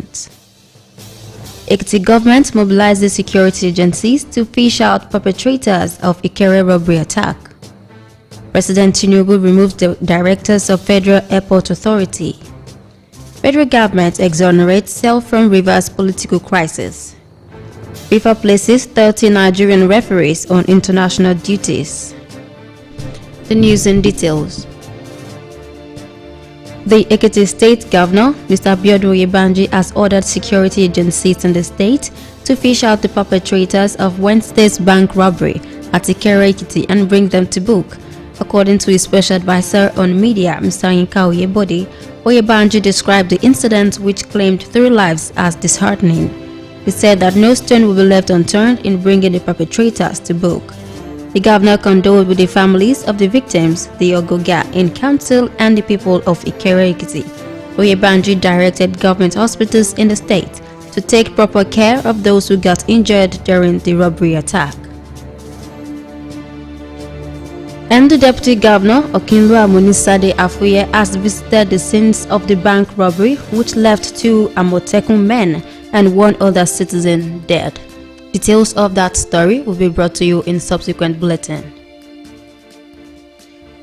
government. Ekiti government mobilized the security agencies to fish out perpetrators of Ikere robbery attack. President Tinubu removed the directors of Federal Airport Authority. Federal government exonerates cell from Rivers political crisis. FIFA places 30 Nigerian referees on international duties. The news in details. The Ekiti State Governor, Mr. Abiodun Oyebanji, has ordered security agencies in the state to fish out the perpetrators of Wednesday's bank robbery at Ikere Ekiti and bring them to book. According to his special advisor on media, Mr. Yinka Oyebode, Oyebanji described the incident, which claimed 3 lives, as disheartening. He said that no stone will be left unturned in bringing the perpetrators to book. The governor condoled with the families of the victims, the Ogoga in council, and the people of Ikere Ekiti. Oyebanji directed government hospitals in the state to take proper care of those who got injured during the robbery attack. And the Deputy Governor, Okinlua Munisade Afuye, has visited the scenes of the bank robbery, which left 2 Amotekun men and 1 other citizen dead. Details of that story will be brought to you in subsequent bulletin.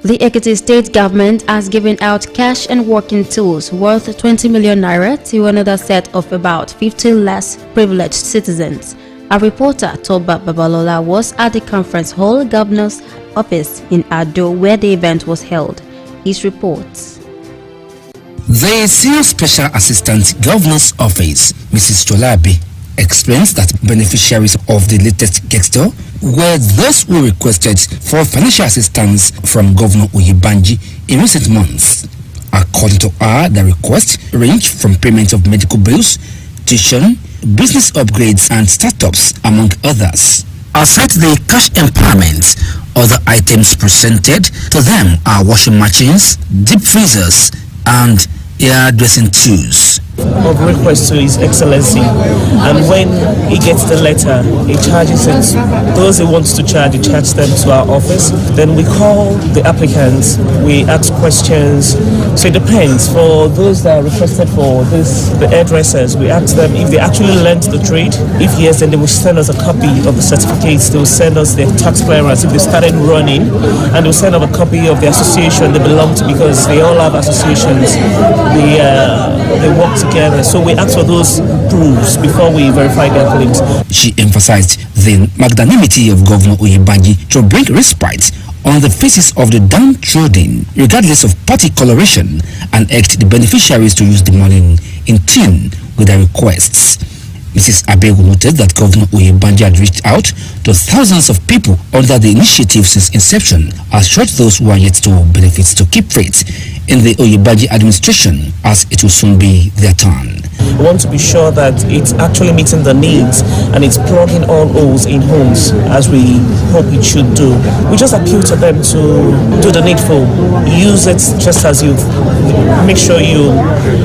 The Ekiti State Government has given out cash and working tools worth 20 million naira to another set of about 50 less privileged citizens. Our reporter Toba Babalola was at the conference hall governor's office in Ado, where the event was held. He reports. The Senior Special Assistant Governor's Office, Mrs. Cholabi, explains that beneficiaries of the latest gesture were those who requested for financial assistance from Governor Oyebanji in recent months. According to her, the requests range from payment of medical bills, tuition, business upgrades and startups, among others. Aside the cash empowerment, other items presented to them are washing machines, deep freezers, and air dressing tools. Of request to His Excellency, and when he gets the letter, he charges it. Those he wants to charge, he charges them to our office. Then we call the applicants, we ask questions. So it depends. For those that are requested for this, the hairdressers, we ask them if they actually learned the trade. If yes, then they will send us a copy of the certificates. They will send us their tax clearance if they started running, and they will send up a copy of the association they belong to, because they all have associations. They work together, so we ask for those proofs before we verify their claims. She emphasized the magnanimity of Governor Oyebanji to bring respite on the faces of the downtrodden, regardless of party coloration, and urged the beneficiaries to use the money in tune with their requests. Mrs. Abegu noted that Governor Oyebanji had reached out to thousands of people under the initiative since inception, assured those who are yet to benefit to keep faith in the Oyebanji administration, as it will soon be their turn. We want to be sure that it's actually meeting the needs and it's plugging all holes in homes, as we hope it should do. We just appeal to them to do the needful, use it just as you make sure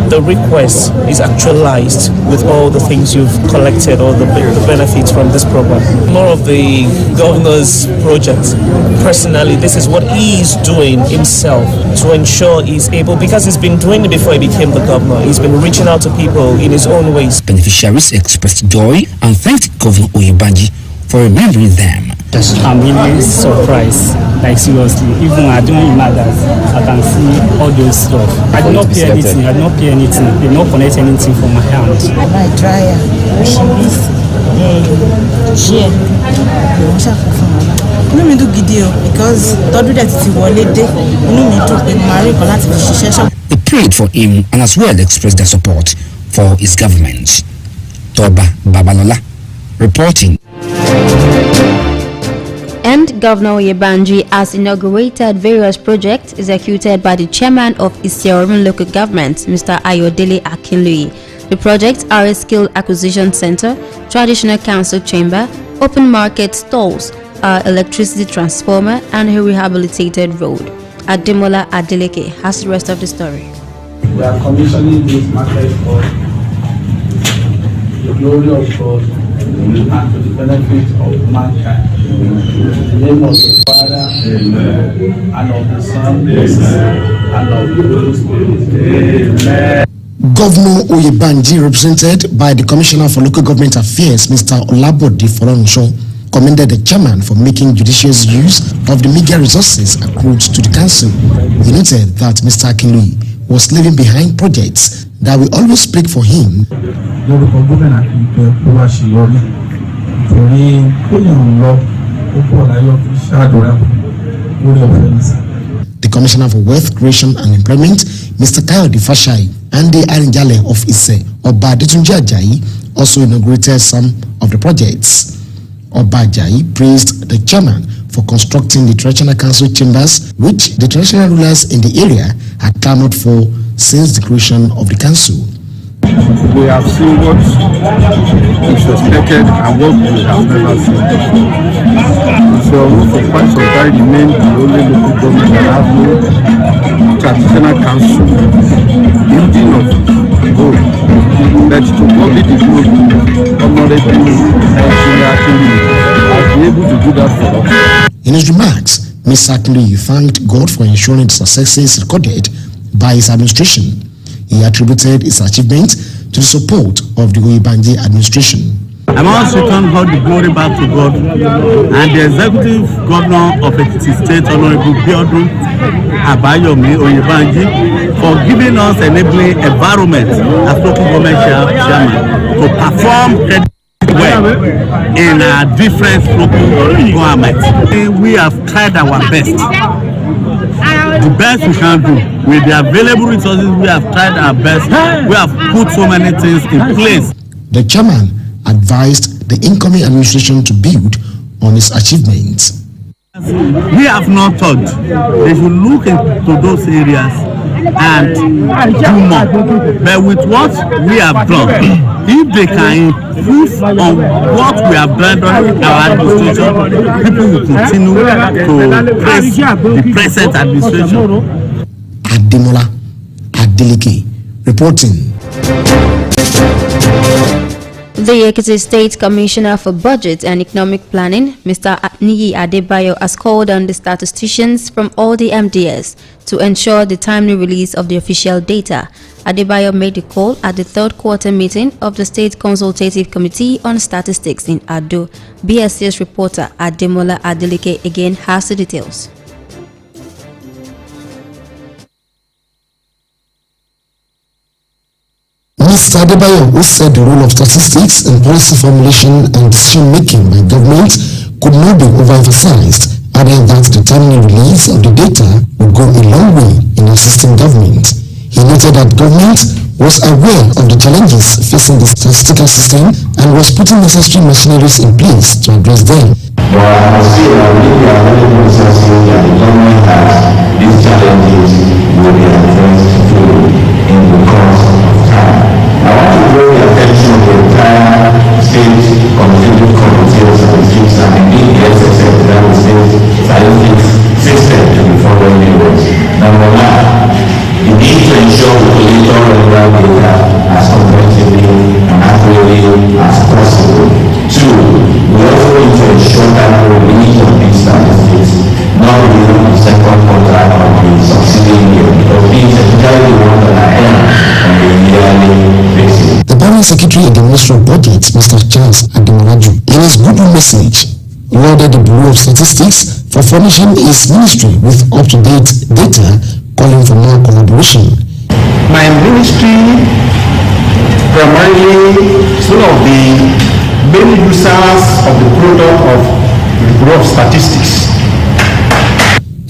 the request is actualized with all the things you've collected, all the benefits from this program. More of the governor's project. Personally, this is what he is doing himself to ensure he's able, because he's been doing it before he became the governor. He's been reaching out to people in his own ways. Beneficiaries expressed joy and thanked Governor Oyebanji for remembering them. I'm really surprised, like seriously. Even I don't imagine that I can see all those stuff. I did not pay anything. They did not connect anything from my hand. My dryer, washing this, chair. Inú mi dùn gidi o, because tọ́dún dẹ̀ ti wọlé dé. Inú mi dùn pé màá rí nǹkan láti fi ṣiṣẹ́. They prayed for him and as well expressed their support for his government. Toba Babalola reporting. And Governor Oyebanji has inaugurated various projects executed by the chairman of Isiorun local government, Mr. Ayodele Akinlui. The projects are a skill acquisition center, traditional council chamber, open market stalls, electricity transformer, and a rehabilitated road. Ademola Adeleke has the rest of the story. We are commissioning this market for the glory of God and for the benefit of mankind. In the name of the Father, and of the Son, and of the Holy Spirit. Amen. Governor Oyebanji, represented by the Commissioner for Local Government Affairs, Mr. Olabode Folorunso, commended the chairman for making judicious use of the meager resources accrued to the council. He noted that Mr. Akinlui was leaving behind projects that will always speak for him. The Commissioner for Wealth Creation and Employment, Mr. Kayode Fashai, and the Arinjale of Ise, Oba Adetunji Ajayi, also inaugurated some of the projects. Oba Ajayi praised the chairman for constructing the traditional council chambers, which the traditional rulers in the area had clamored for since the creation of the council. We have seen what is expected and what we have never seen before. So for quite some time remain the only local government that have no traditional council building of gold. But to complete the gold, honorable engineer has been able to do that for us. In his remarks, Mr. Akinlui thanked God for ensuring the successes recorded by his administration. He attributed his achievement to the support of the Oyebanji administration. I must return all the glory back to God and the executive governor of Ekiti State, Honorable Biodun Abayomi Oyebanji, for giving us enabling environment as local government chairman to perform well in our different local governments. We have tried our best. The best we can do with the available resources. We have tried our best. We have put so many things in place. The chairman advised the incoming administration to build on its achievements. We have not thought they should look into those areas and do more. But with what we have done, if they can improve on what we have done during our administration, people will continue to praise the present administration. Ademola Adeleke reporting. The Ekiti State Commissioner for Budget and Economic Planning, Mr. Niyi Adebayo, has called on the statisticians from all the MDS to ensure the timely release of the official data. Adebayo made the call at the third quarter meeting of the State Consultative Committee on Statistics in Ado. Bses reporter Ademola Adeleke again has the details. Mr. Adebayo, who said the role of statistics in policy formulation and decision-making by government could not be overemphasized, adding that the timely release of the data would go a long way in assisting government. He noted that government was aware of the challenges facing the statistical system and was putting necessary machineries in place to address them. But I must say that we are very necessary that the government has these challenges will be addressed fully in the course of time. I want to draw the attention of the entire state consultative committees and chiefs and indeed the SSF, that is state statistics system, to be following areas. Number one, the need to ensure we collect all relevant data as comprehensively and accurately as possible. Two, we also need to ensure that we release of these statistics not within the second quarter of the succeeding year, because these especially the ones that are held on a yearly basis. The Permanent Secretary of the Ministry of Budget, Mr. Charles Ademalaju, in his goodwill message, lauded the Bureau of Statistics for furnishing its ministry with up-to-date data, calling for more collaboration. My ministry, primarily one of the main users of the product of the Bureau of Statistics.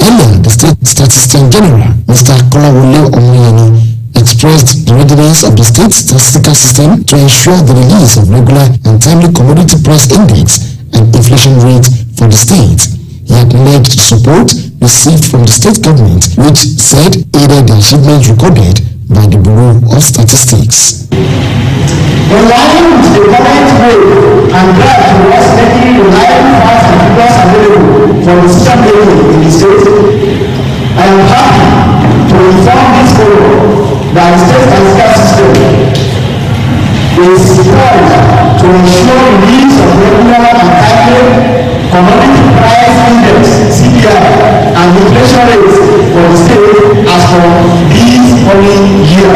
Earlier, the State Statistician General, Mr. Kolawole Omoyeni, expressed the readiness of the state statistical system to ensure the release of regular and timely commodity price index and inflation rate for the state. He acknowledged support received from the state government, which said aided the achievements recorded by the Bureau of Statistics. In line with the current rate and drive towards making reliable facts and figures available for decision making in the state, I am happy to inform this forum that the state statistical system is poised to ensure release of regular and timely commodity price index (CPI) and inflation rates for the state as for this coming year.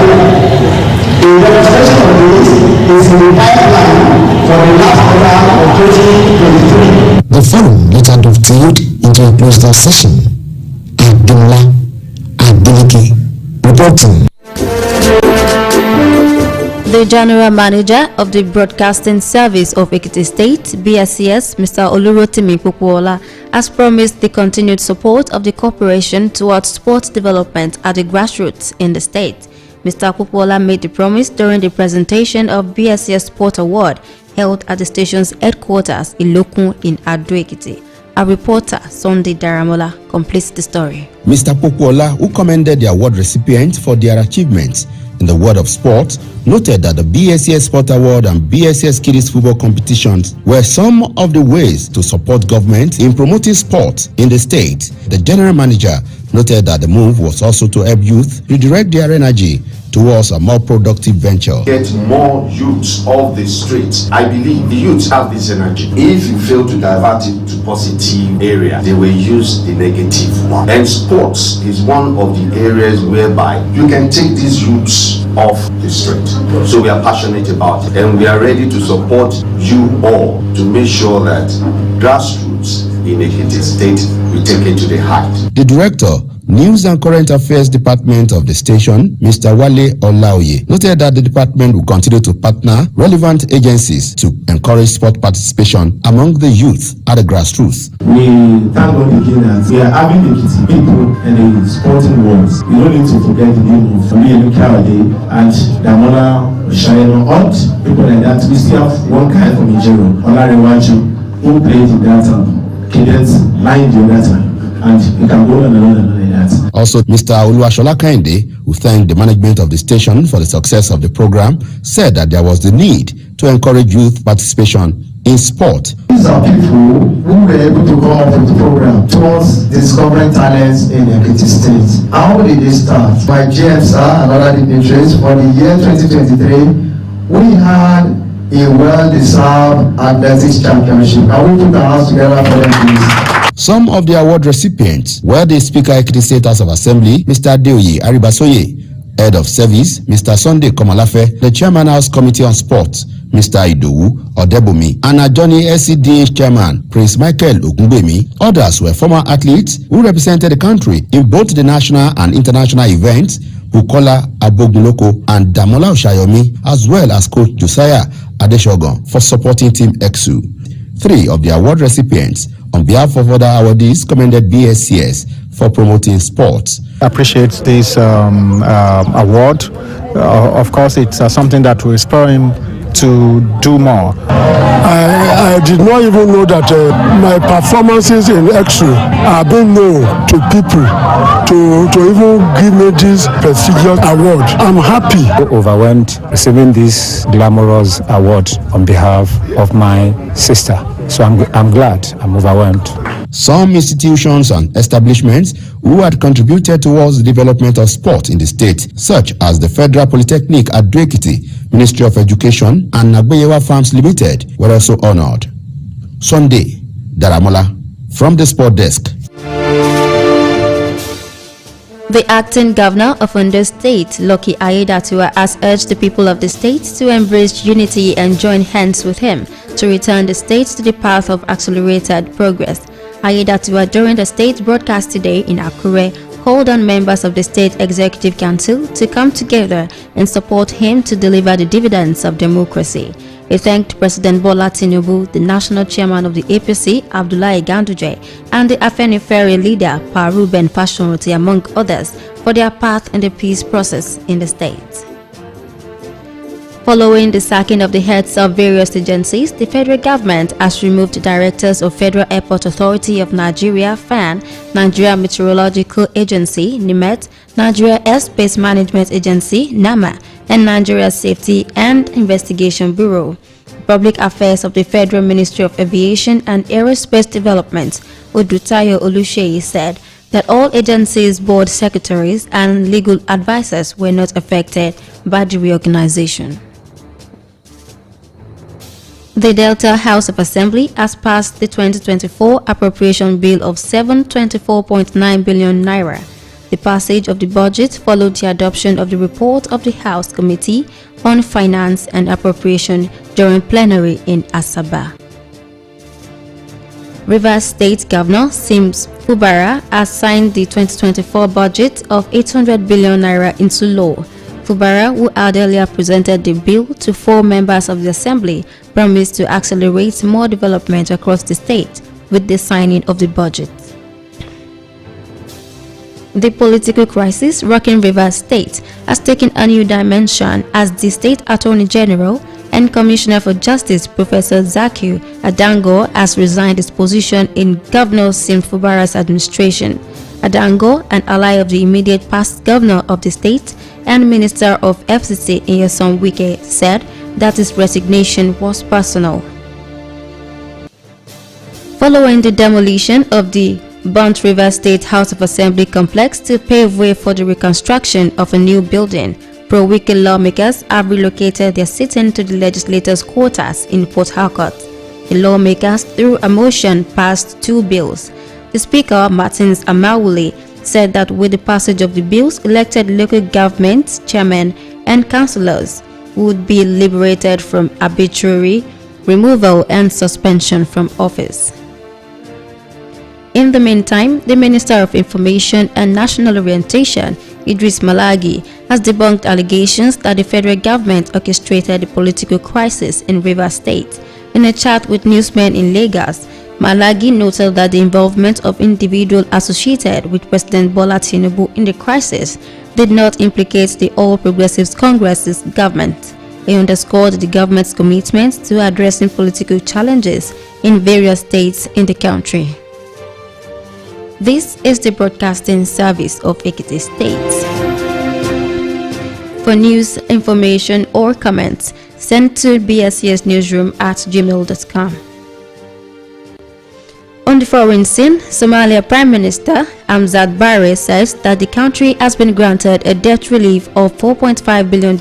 A demonstration of this is in the pipeline for the last quarter of 2023. The forum later dovetailed into a closed session. Abdullah Adeleke reporting. The General Manager of the Broadcasting Service of Ekiti State, Bses, Mr. Olurotimi Popoola, has promised the continued support of the corporation towards sports development at the grassroots in the state. Mr. Popoola made the promise during the presentation of Bses Sport Award held at the station's headquarters in Lokun in Ado-Ekiti. Our reporter, Sunday Daramola, completes the story. Mr. Popoola, who commended the award recipients for their achievements in the world of sport, noted that the Bses Sport Award and Bses Kiddies Football competitions were some of the ways to support government in promoting sport in the state. The general manager noted that the move was also to help youth redirect their energy towards a more productive venture. Get more youths off the streets. I believe the youths have this energy. If you fail to divert it to positive area, they will use the negative one. And sports is one of the areas whereby you can take these youths off the street. So we are passionate about it, and we are ready to support you all to make sure that grassroots in Ekiti State will take it to the height. The director, News and Current Affairs Department of the station, Mr. Wale Olaoye, noted that the department will continue to partner relevant agencies to encourage sport participation among the youth at the grassroots. We thank God again that we are having Ekiti people and the sporting world. We don't need to forget the name of Familia Kawade and Damola Shayano, all people like that. We still have one guy from Nigeria, Olarewaju, who played in that cadets line during that time. And you can go on and on and on like that. Also, Mr. Oluwashola Kehinde, who thanked the management of the station for the success of the program, said that there was the need to encourage youth participation in sport. These are people who were able to come up with the program towards discovering talents in Ekiti State. How did they start? My GMs and other dignitaries for the year 2023, we had a well-deserved athletics championship. I will put our hands together for them, please. Some of the award recipients were the Speaker Ekiti State House of Assembly, Mr. Adeoye Aribasoye, Head of Service, Mr. Sunday Komalafe, the Chairman House Committee on Sports, Mr. Idowu Odebomi, and Adjoni SCDH Chairman, Prince Michael Ogungbemi. Others were former athletes who represented the country in both the national and international events, Bukola Abogunloko and Damola Oshayomi, as well as Coach Josiah Adeshogun for supporting Team EXU. 3 of the award recipients, on behalf of other awardees, commended Bses for promoting sports. I appreciate this award. Of course, it's something that will inspire him to do more. I did not even know that my performances in EXU are being known to people to even give me this prestigious award. I'm happy. Overwhelmed receiving this glamorous award on behalf of my sister. So I'm glad, I'm overwhelmed. Some institutions and establishments who had contributed towards the development of sport in the state, such as the Federal Polytechnic at Ado-Ekiti, Ministry of Education, and Nagbeyewa Farms Limited, were also honored. Sunday Daramola from the Sport Desk. The acting governor of Ondo State, Lucky Aiyedatiwa, has urged the people of the state to embrace unity and join hands with him to return the state to the path of accelerated progress. Aiyedatiwa, during the state broadcast today in Akure, called on members of the State Executive Council to come together and support him to deliver the dividends of democracy. He thanked President Bola Tinubu, the national chairman of the APC, Abdullahi Ganduje, and the Afenifere leader, Pa Ruben Fashionroti, among others, for their part in the peace process in the state. Following the sacking of the heads of various agencies, the federal government has removed directors of Federal Airport Authority of Nigeria, FAN, Nigeria Meteorological Agency, NIMET, Nigeria Airspace Management Agency, NAMA, and Nigeria Safety and Investigation Bureau. Public Affairs of the Federal Ministry of Aviation and Aerospace Development, Odutayo Oluseyi, said that all agencies, board secretaries, and legal advisors were not affected by the reorganization. The Delta House of Assembly has passed the 2024 appropriation bill of 724.9 billion naira. The passage of the budget followed the adoption of the report of the House Committee on finance and appropriation during plenary in Asaba. Rivers State Governor Sims Fubara has signed the 2024 budget of 800 billion naira into law. Fubara, who had earlier presented the bill to 4 members of the Assembly, promised to accelerate more development across the state with the signing of the budget. The political crisis rocking Rivers State has taken a new dimension as the State Attorney General and Commissioner for Justice Professor Zakiu Adango has resigned his position in Governor Sim Fubara's administration. Adango, an ally of the immediate past governor of the state and Minister of FCC Nyesom Wike, said that his resignation was personal. Following the demolition of the burnt River State House of Assembly complex to pave way for the reconstruction of a new building, pro-Wike lawmakers have relocated their sitting to the legislators' quarters in Port Harcourt. The lawmakers, through a motion, passed 2 bills. The Speaker, Martins Amawule, said that with the passage of the bills, elected local government chairmen and councillors would be liberated from arbitrary removal and suspension from office. In the meantime, the Minister of Information and National Orientation, Idris Malagi, has debunked allegations that the federal government orchestrated the political crisis in Rivers State. In a chat with newsmen in Lagos, Malagi noted that the involvement of individuals associated with President Bola Tinubu in the crisis did not implicate the All Progressives Congress's government. He underscored the government's commitment to addressing political challenges in various states in the country. This is the broadcasting service of Ekiti State. For news, information, or comments, send to bscsnewsroom@gmail.com. On the foreign scene, Somalia Prime Minister Hamzat Barre says that the country has been granted a debt relief of $4.5 billion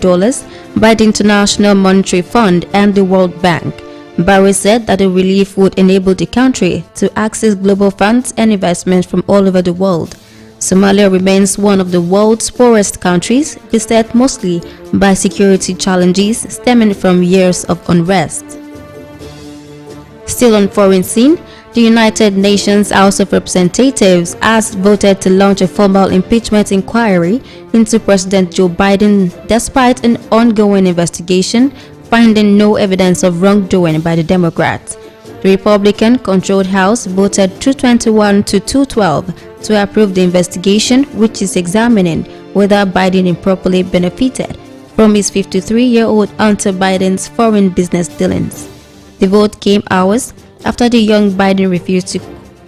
by the International Monetary Fund and the World Bank. Barre said that the relief would enable the country to access global funds and investments from all over the world. Somalia remains one of the world's poorest countries, beset mostly by security challenges stemming from years of unrest. Still on foreign scene, the United Nations House of Representatives has voted to launch a formal impeachment inquiry into President Joe Biden despite an ongoing investigation finding no evidence of wrongdoing by the Democrats. The Republican-controlled House voted 221 to 212 to approve the investigation, which is examining whether Biden improperly benefited from his 53-year-old Hunter Biden's foreign business dealings. The vote came hours after the young Biden refused to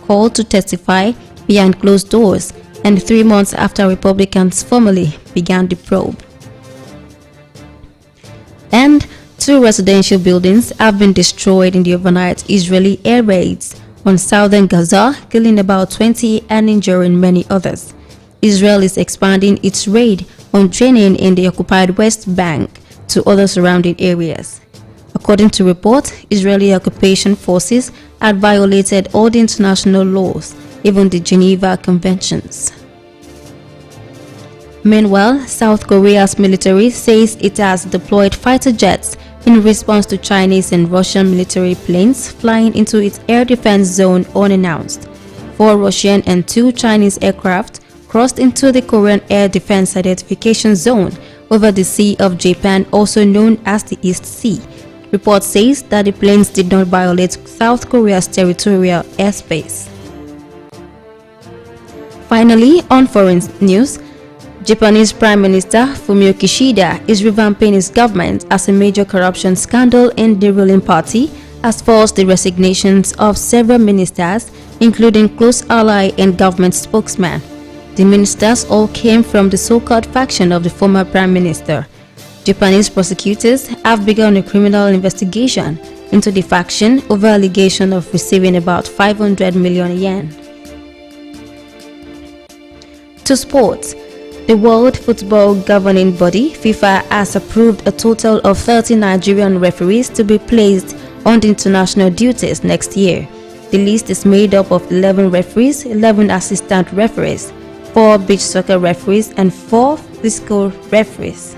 call to testify behind closed doors and 3 months after Republicans formally began the probe. And 2 residential buildings have been destroyed in the overnight Israeli air raids on southern Gaza, killing about 20 and injuring many others. Israel is expanding its raid on training in the occupied West Bank to other surrounding areas. According to reports, Israeli occupation forces had violated all the international laws, even the Geneva Conventions. Meanwhile, South Korea's military says it has deployed fighter jets in response to Chinese and Russian military planes flying into its air defense zone unannounced. 4 Russian and 2 Chinese aircraft crossed into the Korean Air Defense Identification Zone over the Sea of Japan, also known as the East Sea. Report says that the planes did not violate South Korea's territorial airspace. Finally, on foreign news, Japanese Prime Minister Fumio Kishida is revamping his government as a major corruption scandal in the ruling party has forced the resignations of several ministers, including close ally and government spokesman. The ministers all came from the so-called faction of the former Prime Minister. Japanese prosecutors have begun a criminal investigation into the faction over allegation of receiving about 500 million yen. To sports. The World Football Governing Body, FIFA, has approved a total of 30 Nigerian referees to be placed on the international duties next year. The list is made up of 11 referees, 11 assistant referees, 4 beach soccer referees, and 4 physical referees.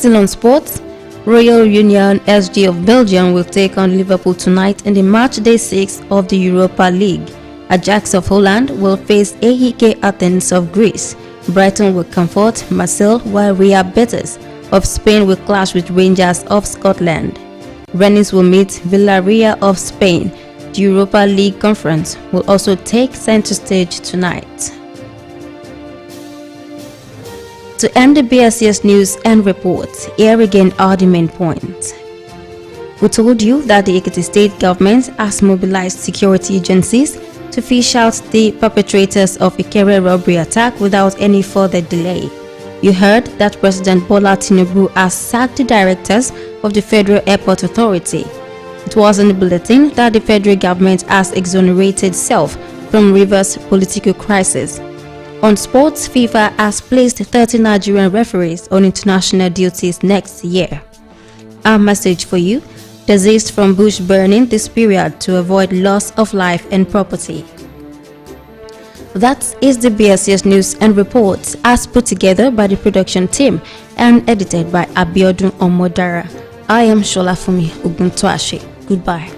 Still on sports, Royal Union SG of Belgium will take on Liverpool tonight in the match day 6 of the Europa League. Ajax of Holland will face AEK Athens of Greece. Brighton will confront Marseille, while Real Betis of Spain will clash with Rangers of Scotland. Rennes will meet Villarreal of Spain. The Europa League conference will also take center stage tonight. To end the Bses news and reports, here again are the main points. We told you that the Ekiti state government has mobilized security agencies to fish out the perpetrators of a Ikere robbery attack without any further delay. You heard that President Bola Tinubu has sacked the directors of the Federal Airport Authority. It was in the bulletin that the federal government has exonerated self from Rivers' political crisis. On sports, FIFA has placed 30 Nigerian referees on international duties next year. Our message for you: desist from bush burning this period to avoid loss of life and property. That is the Bses news and reports as put together by the production team and edited by Abiodun Omodara. I am Shola Fumi Uguntuashi. Goodbye.